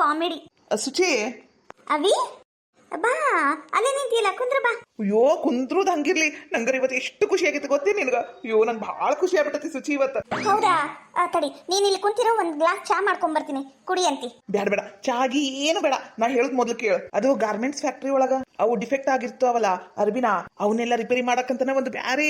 Comedy. Suchi, ಅವಿ ಬಾ, ಅಲ್ಲೇ ನಿಂತಿಲ್ಲ, ಕುಂದ್ರ ಬಾ. ಅಯ್ಯೋ ಕುಂತ್ರುದ್ ಹಂಗಿರ್ಲಿ. ನಂಗರ ಇವತ್ತು ಎಷ್ಟು ಖುಷಿ ಆಗೈತೆ ಗೊತ್ತೇ ನಿನಗ. ಅಯ್ಯೋ ನನ್ ಭಾಳ ಖುಷಿ ಆಗ್ಬಿಟ್ಟತಿ ಸುಚಿ ಇವತ್ತು. ಹೌದಾ? ತಡಿ, ನೀನ್ ಇಲ್ಲಿ ಕುಂತಿರೋ, ಒಂದ್ ಗ್ಲಾಸ್ ಚಾ ಮಾಡ್ಕೊಂಡ್ ಬರ್ತೀನಿ, ಕುಡಿ ಅಂತಿ. ಬೇಡ ಬೇಡ, ಚಾಗಿ ಏನು ಬೇಡ. ನಾ ಹೇಳದ್ ಮೊದ್ಲು ಕೇಳು. ಅದು ಗಾರ್ಮೆಂಟ್ಸ್ ಫ್ಯಾಕ್ಟ್ರಿ ಒಳಗ ಅವು ಡಿಫೆಕ್ಟ್ ಆಗಿರ್ತಾವಲ್ಲ ಅರ್ಬಿನ, ಅವನ್ನೆಲ್ಲ ರಿಪೇರಿ ಮಾಡಕ್ಕಂತಾನೆ ಒಂದು ಬ್ಯಾರೆ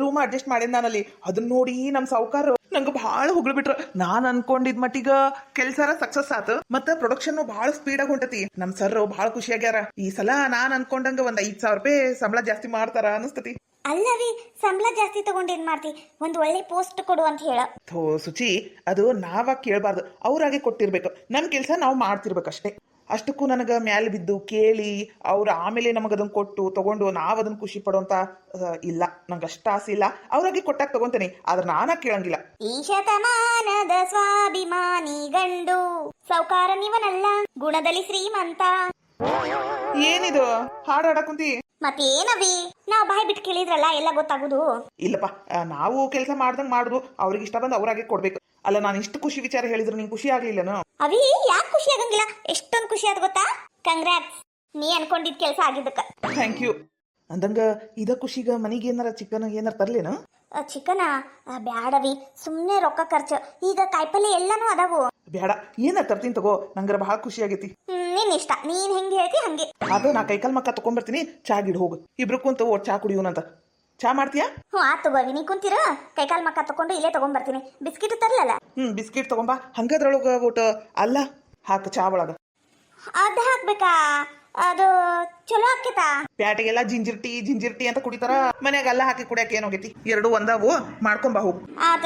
ರೂಮ್ ಅಡ್ಜಸ್ಟ್ ಮಾಡಿದ್ ನಾನಲ್ಲಿ. ಅದನ್ನ ನೋಡಿ ನಮ್ ಸಾವುಕಾರ ನಂಗೆ ಭಾಳ ಹೊಗಳ್ಬಿಟ್ರ. ನಾನ್ ಅನ್ಕೊಂಡಿದ್ ಮಟ್ಟಿಗ ಕೆಲ್ಸಾರ ಸಕ್ಸಸ್ ಆತ, ಮತ್ತ ಪ್ರೊಡಕ್ಷನ್ ಭಾಳ ಸ್ಪೀಡ್ ಆಗಿ ಹೊಂಟತಿ. ನಮ್ ಸರ್ ಭಾಳ ಖುಷಿ ಆಗ್ಯಾರ. ಈ ಸಲ ನಾನ್ ಅನ್ಕೊಂಡಂಗ ಒಂದ್ 5,000 ರೂಪಾಯಿ ಸಂಬಳ ಜಾಸ್ತಿ ಮಾಡ್ತಾರ ಅನಿಸ್ತತಿ. ಅಲ್ಲವಿ, ಸಂಬಳ ಜಾಸ್ತಿ ತಗೊಂಡ್ ಏನ್ ಮಾಡ್ತಿ? ಒಂದ್ ಒಳ್ಳೆ ಪೋಸ್ಟ್ ಕೊಡು ಅಂತ ಹೇಳ. ಥೋ ಸುಚಿ, ಅದು ನಾವಾಗ ಕೇಳಬಾರ್ದು, ಅವ್ರಾಗೆ ಕೊಟ್ಟಿರ್ಬೇಕು. ನಮ್ ಕೆಲ್ಸ ನಾವು ಮಾಡ್ತಿರ್ಬೇಕಷ್ಟೇ. ಅಷ್ಟಕ್ಕೂ ನನಗ ಮ್ಯಾಲೆ ಬಿದ್ದು ಕೇಳಿ ಅವ್ರು ಆಮೇಲೆ ನಮಗ ಅದನ್ನ ಕೊಟ್ಟು ತಗೊಂಡು ನಾವ್ ಅದನ್ನ ಖುಷಿ ಪಡುವಂತ ಇಲ್ಲ. ನಂಗೆ ಅಷ್ಟ ಆಸೆ ಇಲ್ಲ. ಅವ್ರಾಗೆ ಕೊಟ್ಟಾಗ ತಗೊಂತೇನೆ, ಆದ್ರೆ ನಾನ ಕೇಳಂಗಿಲ್ಲ. ಈ ಶತಮಾನದ ಸ್ವಾಭಿಮಾನಿ ಗಂಡು ಸೌಕಾರ ನೀವನಲ್ಲ, ಗುಣದಲ್ಲಿ ಶ್ರೀಮಂತ. ಏನಿದು ಹಾಡು ಹಾಡಕುಂತಿ? ಮತ್ತೇನವಿ, ನಾವ್ ಬಾಯ್ ಬಿಟ್ಟು ಕೇಳಿದ್ರಲ್ಲ ಎಲ್ಲ ಗೊತ್ತಾಗುದು. ಇಲ್ಲಪ್ಪ, ನಾವು ಕೆಲಸ ಮಾಡ್ದಂಗ್ ಮಾಡುದು. ಅವ್ರಿಗೆ ಇಷ್ಟ ಬಂದು ಅವ್ರಾಗೆ ಕೊಡ್ಬೇಕು. ಅಲ್ಲ, ನಾನು ಇಷ್ಟು ಖುಷಿ ವಿಚಾರ ಹೇಳಿದ್ರು ನಿಂಗೆ ಖುಷಿ ಆಗ್ಲಿಲ್ಲನು? ಅವಿ, ಯಾಕೆ ಖುಷಿ ಆಗಂಗಿಲ್ಲ? ಎಷ್ಟೊಂದು ಖುಷಿ ಆದ ಗೊತ್ತಾ? ಕಂಗ್ರಾಟ್ಸ್, ನೀ ಅನ್ಕೊಂಡಿದ್ ಕೆಲಸ ಆಗಿದ್ದಕ್ಕ. Thank you. ಅಂದಂಗ ಇದ ಖುಷಿಗ ಮನಿಗೆ ಏನಾರ ಚಿಕನ್ ಏನಾರ ತರ್ಲೇನು? ಚಿಕನ ಬ್ಯಾಡವಿ, ಸುಮ್ನೆ ರೊಕ್ಕ ಖರ್ಚು. ಈಗ ಕಾಯಿಪಲ್ಲೆ ಎಲ್ಲಾನು ಅದಾವು. ಬೇಡ, ಏನಾರ ತರ್ತೀನಿ ತಗೋ. ನಂಗರ ಬಹಳ ಖುಷಿ ಆಗೈತಿ. ನಿನ್ ಇಷ್ಟ, ನೀನ್ ಹೆಂಗೆ ಹೇಳ್ತಿ ಹಂಗೆ. ಅದು ನಾ ಕೈಕಾಲ್ ಮಕ್ಕ ತಗೊಂಡ್ಬರ್ತೀನಿ. ಚಾ ಗಿಡ್ ಹೋಗು, ಇಬ್ರು ಕುಂತ ಚಾ ಕುಡಿಯೋನಂತ. ಚಾ ಮಾಡ್ತೀಯಾ? ಆತ್ ತಗೋವಿ, ನೀ ಕುಂತೀರ, ಕೈಕಾಲ್ ಮಕ್ಕ ತಕೊಂಡು ಇಲ್ಲೇ ತಗೊಂಡ್ಬರ್ತೀನಿ. ಬಿಸ್ಕಿಟ್ ತರ್ಲಲ್ಲ? ಬಿಸ್ಕಿಟ್ ತಗೊಂಬಾ. ಹಂಗದ್ರೊಳಗ ಊಟ ಅಲ್ಲ ಹಾಕ ಚಾ ಒಳಗ. ಅದ್ ಹಾಕ್ಬೇಕಾ? ಅದು ಚಲೋ ಆಕೇತಾ? ಪ್ಯಾಟಿಗೆಲ್ಲ ಜಿಂಜಿರ್ಟಿ ಅಂತ ಕುಡಿತಾರ. ಮನ್ಯಾಗ ಅಲ್ಲ ಹಾಕಿ ಕುಡಿಯಕ್ಕೆ ಏನೋಗೈತಿ? ಎರಡು ಒಂದಾವು, ಮಾಡ್ಕೊಂಬಾ ಹೋಗು. ಆತ.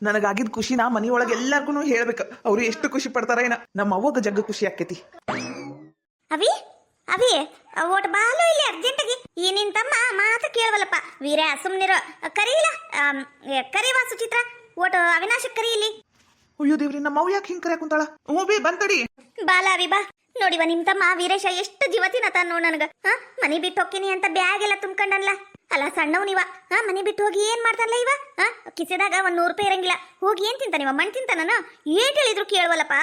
ನನಗಾಗಿದ್ ಖುಷಿನ ಮನಿಯೊಳಗೆ ಎಲ್ಲಾರ್ಗು ಹೇಳ್ಬೇಕು. ಅವ್ರು ಎಷ್ಟು ಖುಷಿ ಪಡ್ತಾರ ಏನ. ನಮ್ಮ ಅವ್ವಗ ಜಗ್ಗ ಖುಷಿ ಆಕೇತಿ. ಅವಿ ಅವಿ, ಓಟ್ ಬಾಲು ಇಲ್ಲಿ ಅರ್ಜೆಂಟಾಗಿ. ಈ ನಿನ್ ತಮ್ಮ ಮಾತು ಕೇಳವಲ್ಲಪ್ಪ. ವೀರ ಸುಮ್ನಿರೋ, ಕರೀಲ, ಕರೀವಾ ಸುಚಿತ್ರ. ಓಟ್ ಅವಿನಾಶ್ ಕರಿ ಇಲ್ಲಿ. ಅಯ್ಯೋ ದೇವ್ರಿ, ನಮ್ಮ ಅವ್ವ ಯಾಕೆ ಹಿಂಗ್ ಕರ್ಯಾಕ ಕುಂತಾಳ? ಹ್ಞೂ ಬೇ ಬಂತಡಿ. ಬಾಲ ಅವಿ ಬಾ. ನೋಡಿವ ನಿಮ್ ತಮ್ಮ ವೀರೇಶ ಎಷ್ಟು ಜೀವತಿನ ತಾನ ನೋಡ್ ನನಗ. ಮನಿ ಬಿಟ್ಟು ಹೋಗ್ತೀನಿ ಅಂತ ಬ್ಯಾಗ್ ಎಲ್ಲ ತುಂಬ್ಕೊಂಡಲ್ಲ. ಅಲ್ಲ ಸಣ್ಣವ್ ನೀವ, ಮನಿ ಬಿಟ್ಟು ಹೋಗಿ ಏನ್ ಮಾಡ್ತಾನಲ್ಲ ಇವ? ಕಿಸೆದಾಗ 100 ರೂಪಾಯಿ ಇರಂಗಿಲ್ಲ. ಹೋಗಿ ಏನ್ ತಿಂತಾನಿವ? ಮಣ್ ತಿಂತಾನ? ಏಟ್ ಹೇಳಿದ್ರು ಕೇಳವಲ್ಲಪ್ಪ.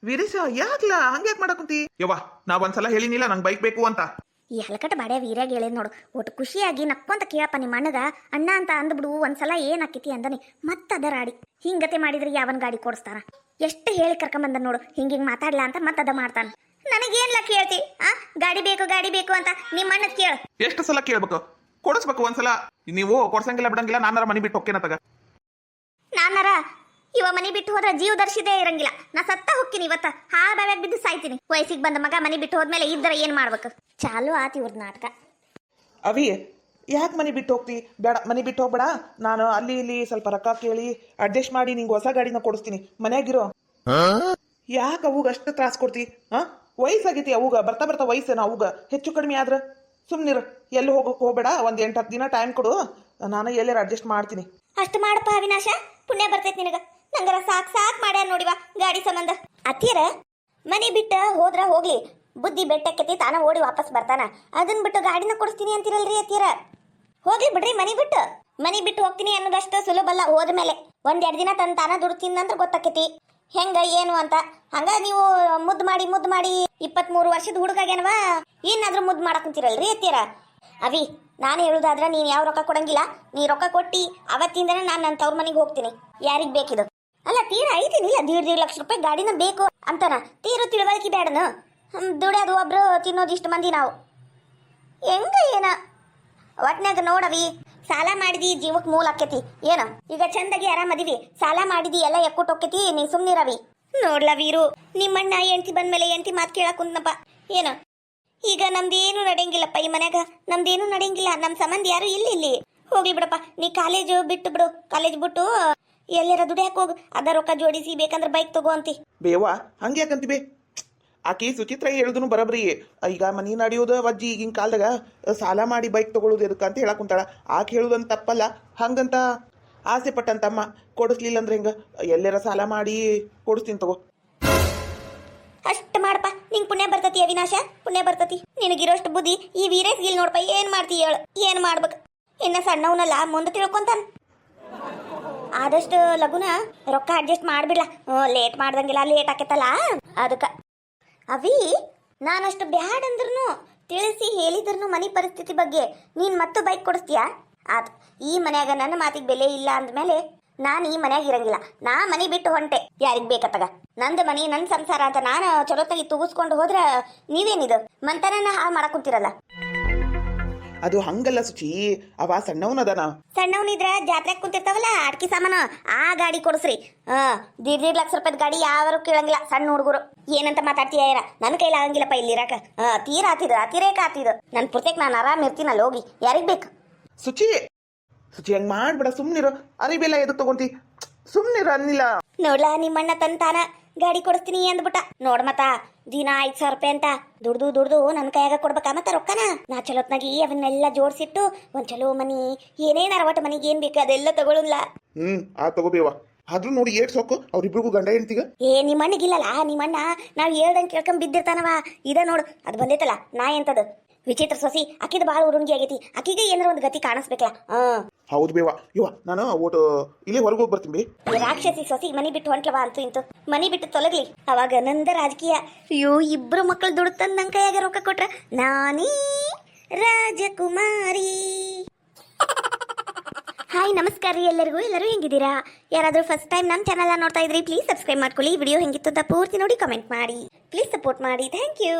ವೀರೇಶ ಯಾಕ್ಲಾ ಹಂಗ್ಯಾಕ್ ಮಾಡಕುಂತಿ? ಯವ್ವ, ನಾ ಒಂದ್ಸಲ ಹೇಳಿನಿಲ್ಲ ನಂಗೆ ಬೈಕ್ ಬೇಕು ಅಂತ. ಈ ಹಲಕಟ ಬಾಡ್ಯ ವೀರ್ಯಾಗ ಹೇಳೇನ್ ನೋಡು. ಒಟ್ಟು ಖುಷಿಯಾಗಿ ನಕ್ಕೊಂತ ಕೇಳಪ್ಪ ನಿಮ್ಮ ಅಣ್ಣಗ. ಅಣ್ಣ ಅಂತ ಅಂದ್ಬಿಡು. ಒಂದ್ಸಲ ಏನ್ ಆಕೈತಿ ಅಂದನಿ ಮತ್ತದ ರಾಡಿ. ಹಿಂಗತೆ ಮಾಡಿದ್ರೆ ಯಾವನ್ ಗಾಡಿ ಕೊಡಿಸ್ತಾರ? ಎಷ್ಟು ಹೇಳಿ ಕರ್ಕೊಂಬಂದ ನೋಡು. ಹಿಂಗಿಂಗ್ ಮಾತಾಡ್ಲಾ ಅಂತ ಮತ್ತದ ಮಾಡ್ತಾನ. ನನಗೇನ್ಲ ಕೇಳ್ತಿ? ಗಾಡಿ ಬೇಕು ಅಂತ ನಿಮ್ಮ ಅಣ್ಣ ಕೇಳ. ಎಷ್ಟು ಸಲ ಕೇಳ್ಬೇಕು? ಕೊಡಿಸ್ಬೇಕು ಒಂದ್ಸಲ. ನೀವು ಕೊಡ್ಸಂಗಿಲ್ಲ ಬಿಡಂಗಿಲ್ಲ. ನಾನಾರ ಮನಿ ಬಿಟ್ಟು ಹೋಗ್ತೇನತ್ತಾಗ. ನಾನಾರ ಇವ ಮನಿ ಬಿಟ್ಟು ಹೋದ್ರ ಜೀವ ದರ್ಶಿದೇ ಇರಂಗಿಲ್ಲ. ನಾ ಸತ್ತ ಹೋಗ್ತೀನಿ ಇವತ್ತ. ಬಾವ್ಯಾಗ ಬಿದ್ದು ಸಾಯ್ತೀನಿ. ವಯಸ್ಸಿಗೆ ಬಂದ ಮಗ ಮನಿ ಬಿಟ್ಟು ಹೋದ್ಮೇಲೆ ಇದ್ರ ಏನ್ ಮಾಡ್ಬೇಕು? ಚಾಲು ಆತಿ ಇವ್ರ ನಾಟಕ. ಅವಿ, ಯಾಕೆ ಮನಿ ಬಿಟ್ಟು ಹೋಗ್ತಿ? ಬೇಡ, ಮನಿ ಬಿಟ್ಟು ಹೋಗ್ಬೇಡ. ನಾನು ಅಲ್ಲಿ ಇಲ್ಲಿ ಸ್ವಲ್ಪ ರೊಕ್ಕ ಕೇಳಿ ಅಡ್ಜಸ್ಟ್ ಮಾಡಿ ನಿಂಗೆ ಹೊಸ ಗಾಡಿನ ಕೊಡಿಸ್ತೀನಿ. ಮನ್ಯಾಗಿರೋ. ಯಾಕೆ ಅವಾಗ ಅಷ್ಟು ತ್ರಾಸ ಕೊಡ್ತಿ? ವಯಸ್ಸಾಗೈತಿ ಅವಾಗ. ಬರ್ತಾ ವಯಸ್ಸೇನ ಅವಾಗ ಹೆಚ್ಚು ಕಡಿಮೆ ಆದ್ರ ಸುಮ್ನಿರು. ಎಲ್ಲಿ ಹೋಗಕ್ ಹೋಗ್ಬೇಡ. ಒಂದ್ 8-10 ದಿನ ಟೈಮ್ ಕೊಡು. ನಾನು ಎಲ್ಲಾರ ಅಡ್ಜಸ್ಟ್ ಮಾಡ್ತೀನಿ. ಅಷ್ಟು ಮಾಡಪ್ಪ ಅವಿನಾಶ, ಪುಣ್ಯ ಬರ್ತೈತಿ ನಿನಗ. ನಂಗರ ಸಾಕ್ ಮಾಡ್ಯಾರ ನೋಡಿವ ಗಾಡಿ ಸಂಬಂಧ. ಅತ್ತಿಯರ ಮನಿ ಬಿಟ್ಟ ಹೋದ್ರ ಹೋಗ್ಲಿ, ಬುದ್ಧಿ ಬೆಟ್ಟಕ್ಕೆತಿ ತಾನ ಓಡಿ ವಾಪಸ್ ಬರ್ತಾನ. ಅದನ್ ಬಿಟ್ಟು ಗಾಡಿನ ಕೊಡಿಸ್ತೀನಿ ಅಂತಿರಲ್ರಿ ಅತ್ತಿಯರ. ಹೋಗ್ಲಿ ಬಿಡ್ರಿ, ಮನಿ ಬಿಟ್ಟು ಹೋಗ್ತೀನಿ ಅನ್ನೋದಷ್ಟು ಸುಲಭಲ್ಲ. ಹೋದ್ಮೇಲೆ 1-2 ದಿನ ತಾನ ದುಡ್ತೀನಿ ಅಂತ ಗೊತ್ತಾಕೇತಿ ಹೆಂಗ ಏನು ಅಂತ. ಹಂಗ ನೀವು ಮುದ್ದು ಮಾಡಿ 23 ವರ್ಷದ ಹುಡುಗಾಗ್ಯಾನವ, ಏನಾದ್ರೂ ಮುದ್ದು ಮಾಡಕ್ ಕುಂತಿರಲ್ರಿ ಅತ್ತಿಯರ. ಅವಿ, ನಾನು ಹೇಳುದಾದ್ರ ನೀನ್ ಯಾವ ರೊಕ್ಕ ಕೊಡಂಗಿಲ್ಲ. ನೀ ರೊಕ್ಕ ಕೊಟ್ಟಿ ಅವತ್ತಿಂದನೇ ನಾನು ನನ್ನ ತವ್ರ ಮನೆಗೆ ಹೋಗ್ತೀನಿ. ಯಾರಿಗ್ ಬೇಕಿದು? ಅಲ್ಲ ತೀರ ಐತಿನಿಲ್ಲ, 1.5 ಲಕ್ಷ ರೂಪಾಯಿ ಗಾಡಿನ ಬೇಕು ಅಂತಾನ. ತೀರು ತಿಳುವಳಿಕೆ ಬೇಡನು? ದುಡಿಯೋದು ಒಬ್ರು, ತಿನ್ನೋದು ಇಷ್ಟು ಮಂದಿ ನಾವು. ಹೆಂಗ ಏನ ಒಟ್ನಾಗ ನೋಡವಿ, ಸಾಲ ಮಾಡಿದಿ ಜೀವಕ್ ಮೂಲ ಆಕೇತಿ. ಏನ ಈಗ ಚಂದಾಗಿ ಆರಾಮದಿವಿ. ಸಾಲ ಮಾಡಿದಿ ಎಲ್ಲ ಎಕ್ಕುಟ್ಟೋಕೇತಿ. ನೀ ಸುಮ್ನಿರವಿ. ನೋಡ್ಲ ವೀರು, ನಿಮ್ಮಣ್ಣ ಹೆಂಡ್ತಿ ಬಂದ್ಮೇಲೆ ಹೆಂಡ್ತಿ ಮಾತು ಕೇಳಕ್ ಕುಂತನಪ್ಪ. ಏನ ಈಗ ನಮ್ದೇನು ನಡೆಯಂಗಿಲ್ಲಪ್ಪ ಈ ಮನ್ಯಾಗ. ನಮ್ದೇನು ನಡೆಯಂಗಿಲ್ಲ. ನಮ್ ಸಂಬಂಧ ಯಾರು ಇಲ್ಲಿ. ಹೋಗ್ಲಿ ಬಿಡಪ್ಪ, ನೀ ಕಾಲೇಜ್ ಬಿಟ್ಟು ಬಿಡು. ಕಾಲೇಜ್ ಬಿಟ್ಟು ಎಲ್ಲಾರ ದುಡಿಯಾಕ ಹೋಗು. ಅದ ರೊಕ್ಕ ಜೋಡಿಸಿ ಬೇಕಂದ್ರೆ ಬೈಕ್ ತಗೋ ಅಂತಿ. ಬೇವಾ ಹಂಗ್ಯಾಕಂತಿ ಬೇ? ಆಕಿ ಸುಚಿತ್ರ ಹೇಳುದನು ಬರಬ್ರಿ. ಈಗ ಮನಿ ನಡೆಯೋದು ವಜ್ಜಿ. ಈಗಿನ ಕಾಲದಾಗ ಸಾಲ ಮಾಡಿ ಬೈಕ್ ತಗೊಳ್ಳೋದು ಎದಕ್ಕ ಅಂತ ಹೇಳಕ್ ಕುಂತಾಳ. ಆಕೆ ಹೇಳುದಂತ ತಪ್ಪಲ್ಲ. ಹಂಗಂತ ಆಸೆ ಪಟ್ಟಂತಮ್ಮ ಕೊಡಿಸ್ಲಿಲ್ಲ ಅಂದ್ರೆ ಹೆಂಗ? ಎಲ್ಲಾರ ಸಾಲ ಮಾಡಿ ಕೊಡಿಸ್ತೀನಿ ತಗೋ. ಅಷ್ಟ ಮಾಡಪ್ಪ, ನಿಂಗೆ ಪುಣ್ಯ ಬರ್ತತಿ ಅವಿನಾಶ, ಪುಣ್ಯ ಬರ್ತತಿ. ನಿನಗಿರೋಷ್ಟು ಬುದ್ಧಿ ಈ ವೀರೇಶ್ಗಿಲ್ ನೋಡಪ್ಪ. ಏನ್ ಮಾಡ್ತಿ ಹೇಳು? ಏನ್ ಮಾಡ್ಬೇಕು? ಇನ್ನ ಸಣ್ಣವನಲ್ಲ, ಮುಂದೆ ತಿಳ್ಕೊಂತಾನ. ಆದಷ್ಟು ಲಗುನ ರೊಕ್ಕ ಅಡ್ಜಸ್ಟ್ ಮಾಡ್ಬಿಡ್ಲ. ಲೇಟ್ ಮಾಡ್ದಂಗಿಲ್ಲ, ಲೇಟ್ ಆಕೇತಲ್ಲ ಅದಕ್ಕ. ಅವಿ ನಾನಷ್ಟು ಬ್ಯಾಡ್ ಅಂದ್ರೂ ತಿಳಿಸಿ ಹೇಳಿದ್ರು ಮನೆ ಪರಿಸ್ಥಿತಿ ಬಗ್ಗೆ ನೀನ್ ಮತ್ತು ಬೈಕ್ ಕೊಡಿಸ್ತೀಯಾ? ಆತ್ ಈ ಮನ್ಯಾಗ ನನ್ನ ಮಾತಿಗೆ ಬೆಲೆ ಇಲ್ಲ ಅಂದ್ಮೇಲೆ ನಾನು ಈ ಮನ್ಯಾಗ ಇರಂಗಿಲ್ಲ. ನಾ ಮನೆ ಬಿಟ್ಟು ಹೊಂಟೆ. ಯಾರಿಗ್ ಬೇಕತ್ತಾಗ ನಂದು ಮನಿ ನನ್ನ ಸಂಸಾರ ಅಂತ ನಾನು ಚಲೋತ್ತಾಗಿ ತೂಗಿಸ್ಕೊಂಡು ಹೋದ್ರ ನೀವೇನಿದು ಮಂತನ ಹಾಳು ಮಾಡಕ್ ಕುಂತಿರಲ್ಲ. ಅದು ಹಂಗಲ್ಲ ಸುಚಿ, ಅವ ಸಣ್ಣವನದನ. ಸಣ್ಣವನಿದ್ರ ಜಾತ್ರೆಗೆ ಕುಂತಿರ್ತಾವಲ್ಲ ಅಡ್ಕಿ ಸಾಮಾನು ಆ ಗಾಡಿ ಕೊಡಿಸ್ರಿ. ದೀಡ್ ಲಕ್ಷ ರೂಪಾಯಿ ಗಾಡಿ ಯಾರು ಕೇಳಂಗಿಲ್ಲ ಸಣ್ಣ ಹುಡುಗರು. ಏನಂತ ಮಾತಾಡ್ತೀಯ ನನ್ನ ಕೈಲಿ ಆಗಂಗಿಲ್ಲಪ್ಪ ಇಲ್ಲಿರಾಕ. ತೀರ ಆತಿದ ಅತಿರೇಕ ಆತಿದ. ನನ್ ಪುರ್ತಕ್ ನಾನು ಆರಾಮ್ ಇರ್ತೀನಲ್ಲ ಹೋಗಿ. ಯಾರಿಗ್ ಬೇಕು? ಸುಚಿ ಸುಚಿ ಹಂಗ್ ಮಾಡ್ಬೇಡ, ಸುಮ್ನಿರು. ಅರಿಬೆಲ್ಲ ಎದಕ್ ತಗೊಂತಿ? ಸುಮ್ನಿರು ಅನ್ನಿಲ್ಲ. ನೋಡ್ಲಾ ನಿಮ್ಮಣ್ಣ ತಂತಾನ ಗಾಡಿ ಕೊಡಿಸ್ತೀನಿ ಅಂದ್ಬಿಟ್ಟ. ನೋಡ್ ಮತ್ತ ದಿನ 5,000 ರೂಪಾಯಿ ಅಂತ ದುಡ್ದು ನನ್ನ ಕೈಯಾಗ ಕೊಡ್ಬೇಕಾ ಮತ್ತ ರೊಕ್ಕನ? ನಾ ಚಲೋತ್ನಾಗಿ ಅವನ್ನೆಲ್ಲ ಜೋಡ್ಸಿಟ್ಟು ಒಂದ್ ಚಲೋ ಮನಿ ಏನೇನಾರ ಒಟ್ಟು ಮನಿಗೆ ಏನ್ ಬೇಕು ಅದೆಲ್ಲ ತಗೊಳ್ಳಲ್ಲ. ಆ ತಗೋಬೇವ. ಆದ್ರೂ ನೋಡಿ ಏಟ್ ಸೊಕ್ಕು ಅವ್ರಿಬ್ರಿಗೂ ಗಂಡ ಹೆಂಡ್ತಿಗ. ನಿಮ್ಮಣ್ಣಗಿಲ್ಲಲ್ಲ, ನಿಮ್ಮಣ್ಣ ನಾವ್ ಹೇಳ್ದಂಗ್ ಕೇಳ್ಕೊಂಡ್ ಬಿದ್ದಿರ್ತಾನವ. ಇದ ನೋಡು ಅದು ಬಂದೈತಲ್ಲ ನಾ ಎಂತದು ವಿಚಿತ್ರ ಸೊಸಿ. ಅಕ್ಕಿದ ಬಾಳ ಉರುಂಗಿ ಆಗೈತಿ. ಅಕ್ಕಿಗೆ ಏನಾರ ಒಂದು ಗತಿ ಕಾಣಿಸ್ಬೇಕಲ್ಲ. ಹೌದು ಬೇವ. ಇವ ನಾನು ಓಟು ಇಲ್ಲೇ ಹೊರಗೆ ಹೋಗಿ ಬರ್ತೀನಿ ಬೇ. ರಾಕ್ಷಸಿ ಸೊಸಿ ಮನಿ ಬಿಟ್ಟು ಹೊಂಟ್ಲವ ಅಂತೂ ಇಂತು. ಮನಿ ಬಿಟ್ಟು ತೊಲಗ್ಲಿ ಅವಾಗ ನಂದ ರಾಜಕೀಯ. ಅಯ್ಯೋ ಇಬ್ರು ಮಕ್ಕಳು ದುಡ್ಡು ತಂದು ನನ್ ಕೈಯಾಗ ರೊಕ್ಕ ಕೊಟ್ರ ನಾನೇ ರಾಜಕುಮಾರಿ. ಹಾಯ್ ನಮಸ್ಕಾರ ರೀ ಎಲ್ಲರಿಗೂ. ಎಲ್ಲರೂ ಹೆಂಗಿದ್ದೀರಾ? ಯಾರಾದ್ರೂ ಫಸ್ಟ್ ಟೈಮ್ ನಮ್ಮ ಚಾನಲ್ ನೋಡ್ತಾ ಇದ್ರಿ ಪ್ಲೀಸ್ ಸಬ್ಸ್ಕ್ರೈಬ್ ಮಾಡ್ಕೊಳ್ಳಿ. ವಿಡಿಯೋ ಹೆಂಗಿತ್ತು ಅಂತ ಪೂರ್ತಿ ನೋಡಿ ಕಮೆಂಟ್ ಮಾಡಿ. ಪ್ಲೀಸ್ ಸಪೋರ್ಟ್ ಮಾಡಿ. Thank you.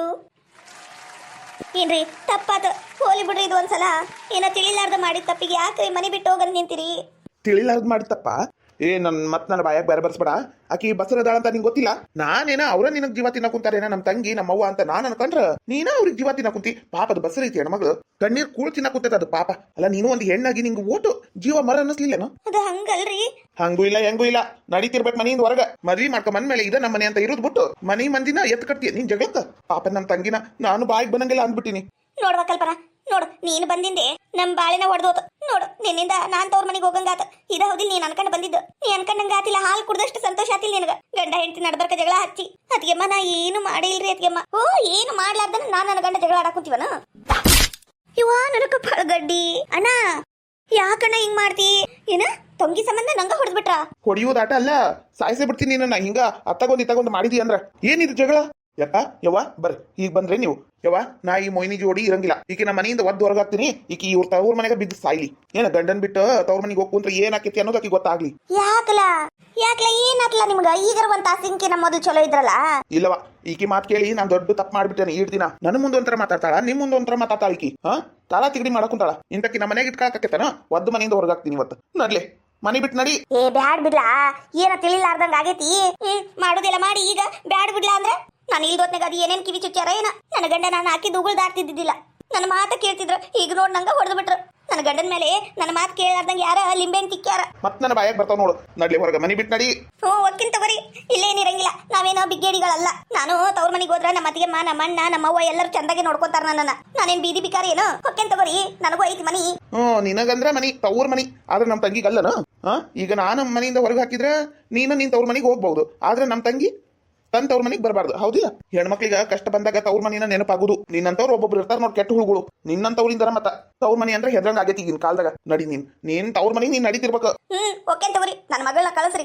ಏನ್ರಿ ತಪ್ಪಾತ ಹೋಲಿ ಬಿಡ್ರಿ. ಇದು ಒಂದ್ಸಲ ಏನೋ ತಿಳಿಲಾರ್ದ ಮಾಡಿದ ತಪ್ಪಿಗೆ ಯಾಕ್ರಿ ಮನೆ ಬಿಟ್ಟು ಹೋಗಂದ್ ನಿಂತೀರಿ? ತಿಳಿಲಾರ್ದ ಮಾಡಿತ್ತಪ್ಪ ನನ್ನ ಬಾಯಾಗ ಬೇರೆ ಬರ್ಸ್ಬೇಡ. ಆಕಿ ಬಸರದಾಳ ಅಂತ ನಿಂಗೆ ಗೊತ್ತಿಲ್ಲ. ನಾನೇನ ಅವ್ರ ನಿನಗ್ ಜೀವ ತಿನ್ನ ಕುಂತಾರೇನ ನಮ್ಮ ತಂಗಿ ನಮ್ಮವ್ವ ಅಂತ ನಾನ್ ಅನ್ಕೊಂಡ್ರ ನೀನ ಅವ್ರಿಗೆ ಜೀವ ತಿನ್ನ ಕುಂತಿ. ಪಾಪ ಅದು ಬಸರ ಐತಿ ಹೆಣ್ಮಗಳು ಕಣ್ಣೀರ್ ಕೂಳ್ ತಿನ್ನ ಕುಂತದ ಅದು ಪಾಪ. ಅಲ್ಲ ನೀನು ಒಂದು ಹೆಣ್ಣಾಗಿ ನಿಂಗೆ ಓಟು ಜೀವ ಮರ ಅನ್ನಿಸ್ಲಿಲ್ಲನು? ಅದು ಹಂಗಲ್ರಿ. ಹಂಗೂ ಇಲ್ಲ ಹೆಂಗೂ ಇಲ್ಲ. ನಡೀತಿರ್ಬೇಕು ಮನೆಯಿಂದ ಹೊರಗ. ಮದ್ವಿ ಮಾಡ್ಕೊ ಬಂದ್ಮೇಲೆ ಇದ ನಮ್ಮ ಮನೆ ಅಂತ ಇರೋದ್ ಬಿಟ್ಟು ಮನಿ ಮಂದಿನ ಎತ್ ಕಟ್ತೀಯ ನೀನ್ ಜಗಳಕ್ಕ. ಪಾಪ ನಮ್ಮ ತಂಗಿನ ನಾನು ಬಾಯಿಗೆ ಬಂದಂಗೆಲ್ಲ ಅಂದ್ಬಿಟ್ಟಿನಿ. ನೋಡ್ವಾ ಕಲ್ಪನಾ, ನೋಡು ನೀನು ಬಂದಿಂದೆ ನಮ್ ಬಾಳೆನ ಹೊಡೆದೋತು. ನೋಡು ನಿನ್ನಿಂದ ನಾನ್ ತವ್ರ ಮನೆಗೆ ಹೋಗಂಗಾತ. ಇದ ಹೌದಿಲ್ಲ ನೀನ್ ಅನ್ಕೊಂಡ್ ಬಂದಿದ್ದು. ನೀ ಅನ್ಕೊಂಡಂಗ ಆತಿಲ್ಲ. ಹಾಲು ಕುಡ್ದಷ್ಟು ಸಂತೋಷ ಆತಿಲ್ಲ ನಿನಗ. ಗಂಡ ಹೆಂಡತಿ ನಡ್ಬರ್ಕ ಜಗಳ ಹಚ್ಚಿ ಅತಿಗೆಮ್ಮ ನಾ ಏನು ಮಾಡಿಲ್ರಿ ಅತಿಗೆಮ್ಮ. ಓ ಏನು ಮಾಡ್ಲಾರ್ದನ ನಾನ್ ನನ್ನ ಗಂಡ ಜಗಳ ಆಡಾಕುಂತೀವನ? ಇವ ನನಕ ಗಡ್ಡಿ ಅಣ್ಣ ಯಾಕಣ್ಣ ಹಿಂಗ್ ಮಾಡ್ತಿ? ಏನ ತೊಂಗಿ ಸಂಬಂಧ ನಂಗ ಹೊಡೆದ್ಬಿಟ್ರ? ಹೊಡಿಯೋದಾಟ ಅಲ್ಲ, ಸಾಯಿಸೇ ಬಿಡ್ತೀನಿ ನೀನು. ಇಹಿಂಗ ಅತ್ತಗೊಂದು ಮಾಡಿದಿ ಅಂದ್ರ ಏನಿದು ಜಗಳ? ಯಪ್ಪ ಯವ್ವ ಬರ್ರಿ ಈಗ ಬಂದ್ರೆ ನೀವು. ಯವ್ವ ನಾ ಈ ಮೊಯ್ನಿ ಜೋಡಿ ಇರಂಗಿಲ್ಲ. ಈಕಿ ನಮ್ಮ ಮನೆಯಿಂದ ಒದ್ದು ಹೊರಗಾಗ್ತೀನಿ. ಈಕಿ ಇವ್ರ ತವ್ರ ಮನೆಗೆ ಬಿದ್ದು ಸಾಯ್ಲಿ. ಏನ ಗಂಡನ್ ಬಿಟ್ಟು ತವ್ರ ಮನೆಗೆ ಹೋಗ್ಕೊಂಡ್ರೆ ಏನಾಕೈತಿ ಅನ್ನೋದು ಆಕಿ ಗೊತ್ತಾಗ್ಲಿ. ಯಾಕಲ ಏನಾಗ್ಲ ನಿಮ್ಗ? ಈಗರ ಒಂದ್ ತಾಸಿಂಕಿ ನಮ್ಮ ಮೊದಲು ಚಲೋ ಇದ್ರಲ್ಲ. ಇಲ್ಲವ ಈಕಿ ಮಾತ್ ಕೇಳಿ ನಾನ್ ದೊಡ್ಡ ತಪ್ಪು ಮಾಡ್ಬಿಟ್ಟೇನೆ. ಈಡ್ ದಿನ ನನ್ನ ಮುಂದೆ ಒಂಥರ ಮಾತಾಡ್ತಾಳ, ನಿಮ್ ಮುಂದೆ ಒಂಥರ ಮಾತಾಡ್ತಾಳ. ಈಕಿ ತಾಳ ತಿಗಡಿ ಮಾಡಕುಂತಾಳ. ಇಂತಕಿ ನಮ್ಮ ಮನೆಗೆ ಇಟ್ಕಾಕತ್ತೇನ ಒದ್ದು ಮನೆಯಿಂದ ಹೊರಗಾಗ್ತೀನಿ ಇವತ್ತು. ನಡ್ಲೆ ಮನಿ ಬಿಟ್ಟು ನಡಿ. ಬ್ಯಾಡ್ ಬಿಡ್ಲಾ? ಏನ ತಿಳಿಲಾರ್ದಂಗ ಆಗೈತಿ. ಮಾಡುದಿಲ್ಲ ಮಾಡಿ ಈಗ ಬ್ಯಾಡ್ ಬಿಡ್ಲಾ ಅಂದ್ರೆ ನಾನು ಇಲ್ದೋತ್ನಾಗ ಅದು ಏನೇನ್ ಕಿವಿ ಚುಚ್ಚಾರ ಏನ? ನನ್ನ ಗಂಡ ನಾನು ಹಾಕಿದ್ದು ಉಗುಳ್ ದಾಟ್ತಿದ್ದಿದ್ದಿಲ್ಲ. ನನ್ನ ಮಾತ ಕೇಳ್ತಿದ್ರು. ಈಗ ನೋಡ್ ನಂಗ ಹೊಡೆದು ಬಿಟ್ರು. ನನ್ನ ಗಂಡನ ಮೇಲೆ ನನ್ನ ಮಾತು ಕೇಳಾರ್ದಂಗ ಯಾರ ಲಿಂಬೆನ್ ತಿಕ್ಕ್ಯಾರ. ಮತ್ ನನ್ನ ಬಾಯಾಗ ಬರ್ತಾವ ನೋಡು. ನಡ್ಲಿ ಹೊರಗ ಮನಿ ಬಿಟ್ಟು ನಡಿ. ಒಕ್ಕಿನ ತಗೋರಿ. ಇಲ್ಲೇನಿರಂಗಿಲ್ಲ. ನಾವೇನೋ ಬಿಗ್ಗೇಡಿಗಳಲ್ಲ. ನಾನು ತವ್ರ ಮನಿಗೆ ಹೋದ್ರ ನಮ್ಮ ಅತ್ತಿಗೆಮ್ಮ ನಮ್ಮ ಅಣ್ಣ ನಮ್ಮವ್ವ ಎಲ್ಲರೂ ಚಂದಾಗಿ ನೋಡ್ಕೊಂತಾರ ನನ್ನನ್ನ. ನಾನೇನ್ ಬೀದಿ ಬಿಕಾರಿ ಏನೋ? ಒಕ್ಕಿನ ತಗೋರಿ. ನನಗೂ ಐತಿ ಮನಿ. ನಿನಗಂದ್ರ ಮನಿ ತವ್ರ ಮನಿ. ಆದ್ರೆ ನಮ್ ತಂಗಿಗಲ್ಲನ. ಈಗ ನಾನು ಮನೆಯಿಂದ ಹೊರಗೆ ಹಾಕಿದ್ರ ನೀನು ನಿನ್ ತವ್ರ ಮನಿಗೆ ಹೋಗ್ಬಹುದು. ಆದ್ರೆ ನಮ್ ತಂಗಿ ತನ್ ತವ್ರ ಮನಿಗೆ ಬರಬಾರ್ದು. ಹೌದಿಲ್ಲ? ಹೆಣ್ಮಕ್ಳಿಗ ಕಷ್ಟ ಬಂದಾಗ ತವ್ರ ಮನಿನ ನೆನಪಾಗುದು. ನಿನ್ನಂತವ್ರು ಒಬ್ಬೊಬ್ರು ಇರ್ತಾರ ನೋಡ್ ಕೆಟ್ಟ ಹುಳುಗಳು. ನಿನ್ನಂತವ್ರಿಂದರ ಮತ್ತ ತವ್ರ ಮನಿ ಅಂದ್ರೆ ಹೆದ್ರಂಗ ಆಗೈತಿ ಈಗಿನ ಕಾಲದಾಗ. ನಡಿ ನೀನ್ ತವ್ರ ಮನಿ ನೀನ್ ನಡೀತಿರ್ಬೇಕು. ಓಕೆ ತಗೋರಿ. ನನ್ನ ಮಗಳನ್ನ ಕಳಿಸ್ರಿ.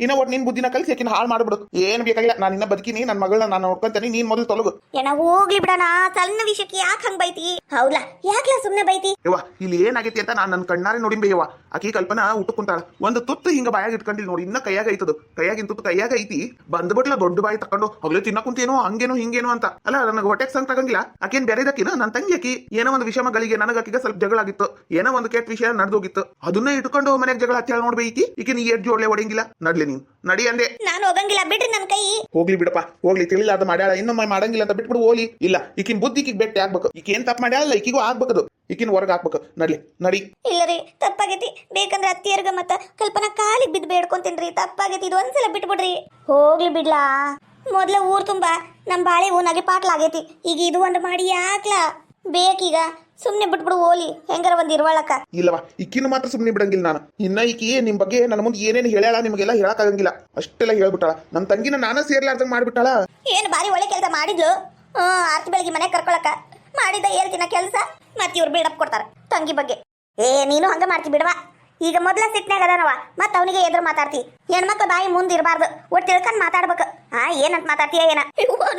ಇನ್ನ ಒಟ್ಟು ನಿನ್ ಬುದ್ಧಿನ ಕಲಿಸಿ ಯಾಕಿನ ಹಾಳು ಮಾಡ್ಬಿಡು. ಏನ್ ಬೇಕಾಗಿಲ್ಲ. ನಾನು ಇನ್ನ ಬದುಕಿನಿ. ನನ್ನ ಮಗಳನ್ನ ನಾನು ನೋಡ್ಕೊಂತೀನಿ. ನೀನ್ ಮೊದಲು ತೊಲಗು. ಏನ ಹೋಗ್ಲಿ ಬಿಡಣ. ಸಣ್ಣ ವಿಷಯಕ್ಕೆ ಯಾಕೆ ಹಂಗ್ ಬೈತಿ? ಹೌದಾ ಯಾಕ್ಲ ಸುಮ್ನೆ ಬೈತಿ? ಯವ್ವ ಇಲ್ಲಿ ಏನಾಗೈತಿ ಅಂತ ನಾನು ನನ್ನ ಕಣ್ಣಾರೆ ನೋಡಿಂಬೆ. ಯವ್ವ ಆಕಿ ಕಲ್ಪನಾ ಊಟ ಕುಂತಾಳ. ಒಂದು ತುತ್ತು ಹಿಂಗ ಬಾಯಾಗ ಇಟ್ಕೊಂಡಿಲ್ ನೋಡಿ. ಇನ್ನ ಕೈಯಾಗ ಐತದು. ಕೈಯಾಗಿನ ತುತ್ತು ಕೈಯಾಗ ಐತಿ. ಬಂದ್ಬಿಟ್ಲ ದೊಡ್ಡ ಬಾಯಿ ತಕೊಂಡು ಅವ್ಲೆ ತಿನ್ನ ಕುಂತೇನೋ ಹಂಗೇನೋ ಹಿಂಗೇನೋ ಅಂತ. ಅಲ್ಲ ನನಗೆ ಹೊಟ್ಟೆಗೆ ಸಂಗ್ ತಗಂಗಿಲ್ಲ. ಆಕೇನ್ ಬೇರೆದಕ್ಕಿನ ನನ್ನ ತಂಗಿ ಆಕಿ ಏನೋ ಒಂದು ವಿಷಯ ಮಗಳಿಗೆ ನನಗಾಕಿಗ ಸ್ವಲ್ಪ ಜಗಳ ಆಗಿತ್ತು. ಏನೋ ಒಂದು ಕೆಟ್ಟ ವಿಷಯ ನಡೆದೋಗಿತ್ತು. ಅದನ್ನ ಇಟ್ಕೊಂಡು ಮನೆಗೆ ಜಗಳ ಹಚ್ಚಿ ನೋಡ್ಬೇಕು. ಈಕಿ ನೀ ಏಟ್ ಜೋಡ್ಲೆ ಹೊಡೆಯಂಗಿಲ್ಲ. ನಡ್ಲಿ ನೀನ್ ನಡಿ ಅಂದೆ. ನಾನು ಹೋಗಂಗಿಲ್ಲ ಬಿಡ್ರಿ ನನ್ನ ಕೈ. ಹೋಗ್ಲಿ ಬಿಡಪ್ಪ ಹೋಗ್ಲಿ. ತಿಳಿಲಾದ ಮಾಡ್ಯಾಳ ಇನ್ನೊಮ್ಮೆ ಮಾಡಂಗಿಲ್ಲ ಅಂತ ಬಿಟ್ಬಿಡು. ಹೋಗ್ಲಿ. ಇಲ್ಲ ಈಕಿನ ಬುದ್ಧಿ ಈಕಿಗೆ ಬೆಟ್ಟಿ ಆಗ್ಬೇಕು. ಈಕಿ ಏನ್ ತಪ್ಪು ಮಾಡ್ಯಾಳ ಈಕಿಗೂ ಆಗ್ಬೇಕದು. ಈಕಿನ ಹೊರಗೆ ಹಾಕ್ಬೇಕು. ನಡ್ಲಿ ನಡಿ. ಇಲ್ಲರಿ ತಪ್ಪಾಗೈತಿ. ಬೇಕಂದ್ರೆ ಅತ್ತಿಯರ್ಗ ಮತ್ತ ಕಲ್ಪನಾ ಕಾಲಿಗೆ ಬಿದ್ದು ಬೇಡ್ಕೊಂತೀನ್ರಿ. ತಪ್ಪಾಗೈತಿ. ಇದು ಒಂದ್ಸಲ ಬಿಟ್ಬಿಡ್ರಿ. ಹೋಗ್ಲಿ ಬಿಡ್ಲಾ? ಮೊದ್ಲ ಊರ್ ತುಂಬಾ ನಮ್ ಬಾಳೆ ನಗೆ ಪಾಟ್ಲಾಗೈತಿ. ಈಗ ಇದು ಒಂದು ಮಾಡಿ ಯಾಕ್ಲ ಬೇಕೀಗ? ಸುಮ್ನೆ ಬಿಟ್ಬಿಡು ಓಲಿ. ಹೆಂಗಾರ ಒಂದ್ ಇರ್ವಾಳಕ. ಇಲ್ಲವಾ ಈಕಿನ ಮಾತ್ರ ಸುಮ್ನೆ ಬಿಡಂಗಿಲ್ಲ ನಾನು. ಇನ್ನ ಈಕಿ ನಿಮ್ ಬಗ್ಗೆ ನನ್ನ ಮುಂದೆ ಏನೇನು ಹೇಳ್ಯಾಳ ನಿಮಗೆಲ್ಲ ಹೇಳಕ್ಕಾಗಂಗಿಲ್ಲ. ಅಷ್ಟೆಲ್ಲ ಹೇಳ್ಬಿಟ್ಟಾಳ. ನಮ್ ತಂಗಿನ ನಾನ ಸೇರ್ಲಾರ್ದಂಗ್ ಮಾಡ್ಬಿಟ್ಟಾಳ. ಏನ್ ಬಾರಿ ಒಳ್ಳೆ ಕೆಲಸ ಮಾಡಿದ್ಲು. ಆರ್ತಿ ಬೆಳಗ್ಗೆ ಮನೆ ಕರ್ಕೊಳಕ ಮಾಡಿದ್ದ ಹೇಳ್ತಿನ ಕೆಲಸ. ಮತ್ ಇವ್ರು ಬಿಲ್ಡಪ್ ಕೊಡ್ತಾರ ತಂಗಿ ಬಗ್ಗೆ. ನೀನು ಹಂಗ ಮಾಡ್ತಿ ಬಿಡವಾ? ಈಗ ಮೊದ್ಲ ಸಿಟ್ನಾಗ ಅದಾನವ ಮತ್ತ ಅವನಿಗೆ ಎದುರು ಮಾತಾಡ್ತಿ ಹೆಣ್ಮಕ್ಳ ಬಾಯಿ ಮುಂದ್ ಇರಬಾರ್ದು ಒಟ್ಟು ತಿಳ್ಕೊಂಡ್ ಮಾತಾಡ್ಬೇಕು ಏನಂತ ಮಾತಾಡ್ತೀಯ ಏನ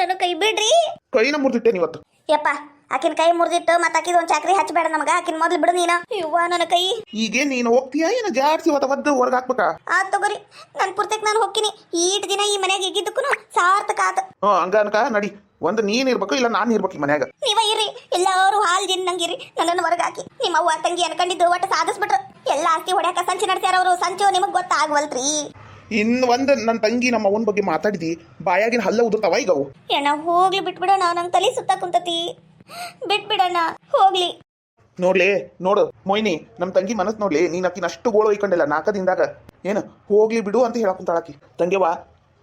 ನನ್ನ ಕೈ ಬಿಡ್ರಿ ಕೈನ ಮುರಿದಿಟ್ಟೇನಿ ಇವತ್ತು. ಯಪ್ಪ ಆಕಿನ ಕೈ ಮುರಿದಿಟ್ಟು ಮತ್ತ ಆಕಿದ ಒಂದ್ ಚಾಕ್ರಿ ಹಚ್ಚಬೇಡ ನಮಗ ಆಕಿನ ಮೊದ್ಲು ಬಿಡು ನೀನ ನನ್ನ ಕೈ ಈಗೇ ನೀನು ಹೋಗ್ತೀಯಾ ಏನ ಜಾಡ್ಸಿ ಒದ್ದು ಹೊರಗೆ ಹಾಕ್ಬೇಕಾ? ಆತ್ ತಗೋರಿ ನನ್ ಪುರ್ತಕ್ ನಾನು ಹೋಗ್ತೀನಿ ಈಟ್ ದಿನ ಈ ಮನ್ಯಾಗ ಇದ್ದಿದ್ದಕ್ಕೂ ಸಾರ್ಥಕ ಆತ. ಹಂಗ ಅನ್ಕ ನಡಿ. ಒಂದ್ ನೀನ್ ಇರ್ಬೇಕು ಇಲ್ಲ ನಾನ್ ಇರ್ಬೇಕು ಈ ಮನ್ಯಾಗ. ನೀವ ಇರ್ರಿ ಎಲ್ಲಾರು ಹಾಲ್ ನಂಗಿರಿ ನನ್ನನ್ನು ಹೊರಗೆ ಹಾಕಿ ನಿಮ್ಮ ಅವ್ವ ತಂಗಿ ಅನ್ಕೊಂಡಿದ್ದು ಒಟ್ಟು ಸಾಧಿಸ್ಬಿಟ್ರು ಎಲ್ಲ ಆಸ್ತಿ ಹೊಡ್ಯಾಕ ಸಂಚು ನಡೆಸ್ಯಾರ ಅವರು ಸಂಚು ನಿಮಗ್ ಗೊತ್ತಾಗವಲ್ತ್ರಿ. ಒಂದ್ ನನ್ ತಂಗಿ ನಮ್ಮ ಅವನ ಬಗ್ಗೆ ಮಾತಾಡಿದಿ ಬಾಯಾಗಿನ ಹಲ್ಲ ಉದುರ್ತಾವ ಈಗ ಅವು. ಏನ ಹೋಗ್ಲಿ ಬಿಟ್ಬಿಡೋಣ ನಂಗ್ ತಲೆ ಸುತ್ತ ಕುಂತತಿ ಬಿಟ್ಬಿಡೋಣ ಹೋಗ್ಲಿ. ನೋಡು ಮೊಯ್ನಿ ನಮ್ ತಂಗಿ ಮನಸ್ ನೋಡ್ಲಿ ನೀನ್ ಅಕ್ಕಿನ ಅಷ್ಟು ಗೋಳು ಒಯ್ಕೊಂಡಿಲ್ಲ 4 ದಿನದಾಗ ಏನು ಹೋಗ್ಲಿ ಬಿಡು ಅಂತ ಹೇಳಕ್ ಕುಂತಾಳಕಿ. ತಂಗಿವ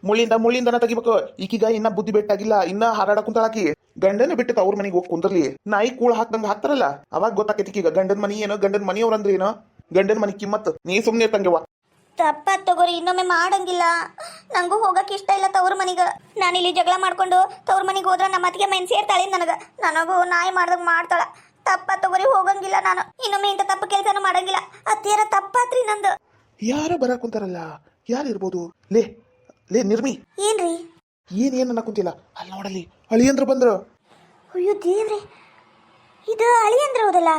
ಮುಳ್ಳಿಂದನ ತೆಗಿಬೇಕು. ಈಕೀಗ ಇನ್ನ ಬುದ್ಧಿ ಬೆಟ್ಟಾಗಿಲ್ಲ ಇನ್ನ ಹಾರಾಡ ಕುಂತಾಳಕಿ. ಗಂಡನ ಬಿಟ್ಟು ಅವ್ರ ಮನೆಗೆ ಹೋಗಿ ಕುಂದ್ರಲಿ ನಾಯಿ ಕೂಳ ಹಾಕ್ದಂಗ ಹಾಕ್ತಾರಲ್ಲ ಅವಾಗ ಗೊತ್ತಾಕೈತಿ ಈಗ ಗಂಡನ ಮನಿ ಏನೋ ಗಂಡನ ಮನಿಯವ್ರಂದ್ರೆ ಏನೋ ಗಂಡನ ಮನಿ ಕಿಮ್ಮತ್. ನೀ ಸುಮ್ನೆ ತಂಗಿವ ತಪ್ಪ ತಗೋರಿ ಇನ್ನೊಮ್ಮೆ ಮಾಡಂಗಿಲ್ಲ. ನಂಗೂ ಹೋಗಕ್ ಇಷ್ಟ ಇಲ್ಲ ತವ್ರ ಮನಿಗ. ನಾನಿಲ್ಲಿ ಜಗಳ ಮಾಡ್ಕೊಂಡು ತವ್ರ ಮನಿಗೆ ಹೋದ್ರ ನಮ್ಮ ಅತ್ತಿಗೆ ಮೈನ್ ಸೇರ್ತಾಳೆ ನನಗೂ ನಾಯಿ ಮಾಡ್ದಂಗ ಮಾಡ್ತಾಳ. ತಪ್ಪ ತಗೋರಿ ಹೋಗಂಗಿಲ್ಲ ನಾನು ಇನ್ನೊಮ್ಮೆ ಇಂಥ ತಪ್ಪು ಕೆಲಸನೂ ಮಾಡಂಗಿಲ್ಲ. ಅತ್ತಿಯರ ತಪ್ಪಾತ್ರಿ ನಂದು. ಯಾರ ಬರಾಕ್ ಕುಂತಾರಲ್ಲ ಯಾರಿರ್ಬೋದು? ಲೇ ನಿರ್ಮಿ ಏನ್ರಿ ಏನ್ ಅನ್ನ ಕುಂತಿಲ್ಲ ಅಲ್ಲಿ ನೋಡಲ್ಲಿ ಅಳಿಯಂದ್ರ ಬಂದ್ರು. ಅಯ್ಯೋ ದೇವ್ರಿ ಇದು ಅಳಿಯಂದ್ರ ಹೌದಲ್ಲ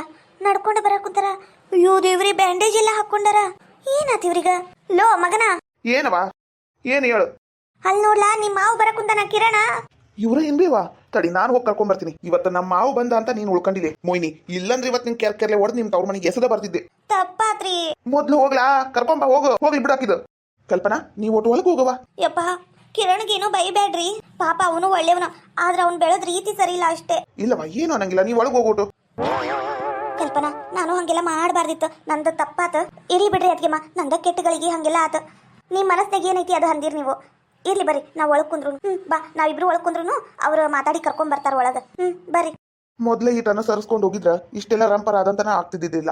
ನಡ್ಕೊಂಡು ಬರಾಕ್ ಕುಂತಾರ. ಅಯ್ಯೋ ದೇವ್ರಿ ಬ್ಯಾಂಡೇಜ್ ಎಲ್ಲ ಹಾಕೊಂಡಾರ. ಏನಾತಿವ್ರಿಗ ಲೋ ಮಗನ ಏನವಾ ಏನ್ ಹೇಳು? ಅಲ್ಲಿ ನೋಡ್ಲಾ ನಿಮ್ ಮಾವು ಬರಾಕ್ ಕುಂತಾನ ಕಿರಣ. ಇವ್ರ ಏನ್ಬೇವಾ ತಡಿ ನಾನು ಹೋಗಿ ಕರ್ಕೊಂಡ್ ಬರ್ತೀನಿ. ಇವತ್ತು ನಮ್ಮ ಮಾವು ಬಂದ ಅಂತ ನೀನ್ ಉಳ್ಕೊಂಡಿದೆ ಮೊಯ್ನಿ. ಇಲ್ಲಂದ್ರೆ ಇವತ್ತು ನಿನ್ ಕೆರ್ಕೆರ್ಲೆ ಹೊಡೆದ್ ನಿಮ್ ತವ್ರ ಮನೆಗೆ ಎಸದ ಬರ್ತಿದ್ದೆ. ತಪ್ಪಾತ್ರಿ ಮೊದ್ಲು ಹೋಗ್ಲಾ ಕರ್ಕೊಂಬ ಹೋಗ್ಲಿ ಬಿಡಾಕಿದ್ದು. ಕಲ್ಪನಾ ನೀವ್ ಒಟ್ಟು ಹೊಲಕ್ ಹೋಗವಾ. ಯಪ್ಪ ಕಿರಣ್ಗೇನು ಬೈಬ್ಯಾಡ್ರಿ ಪಾಪ ಅವನು ಒಳ್ಳೆಯವನು ಆದ್ರೆ ಅವ್ನು ಬೆಳೆದ ರೀತಿ ಸರಿ ಇಲ್ಲ ಅಷ್ಟೇ. ಇಲ್ಲವಾ ಏನು ಅನ್ನಂಗಿಲ್ಲ ನೀವ್ ಒಳಗ್ ಹೋಗ್ಬಿಟ್ಟು. ಕಲ್ಪನಾ ನಾನು ಹಂಗೆಲ್ಲ ಮಾಡಬಾರ್ದಿತ್ತು ನಂದು ತಪ್ಪಾತ. ಇರ್ಲಿ ಬಿಡ್ರಿ ಅದ್ಗೆಮ್ಮ ನಂದ ಕೆಟ್ಟಗಳಿಗೆ ಹಂಗೆಲ್ಲ ಆತ. ನಿಮ್ ಮನಸ್ನಾಗ ಏನೈತಿ ಅದು ಅಂದಿರ್ ನೀವು. ಇರ್ಲಿ ಬರ್ರಿ ನಾವ್ ಒಳಗ್ ಕುಂದ್ರು ಬಾ ನಾವಿಬ್ರು ಒಳಗ್ ಕುಂದ್ರು ಅವ್ರು ಮಾತಾಡಿ ಕರ್ಕೊಂಡ್ ಬರ್ತಾರ ಒಳಗ. ಬರ್ರಿ. ಮೊದ್ಲೇ ಈಟನ್ನ ಸರಿಸ್ಕೊಂಡು ಹೋಗಿದ್ರ ಇಷ್ಟೆಲ್ಲ ರಂಪರ ಆದಂತನ ಆಗ್ತಿದ್ದಿದ್ದಿಲ್ಲ.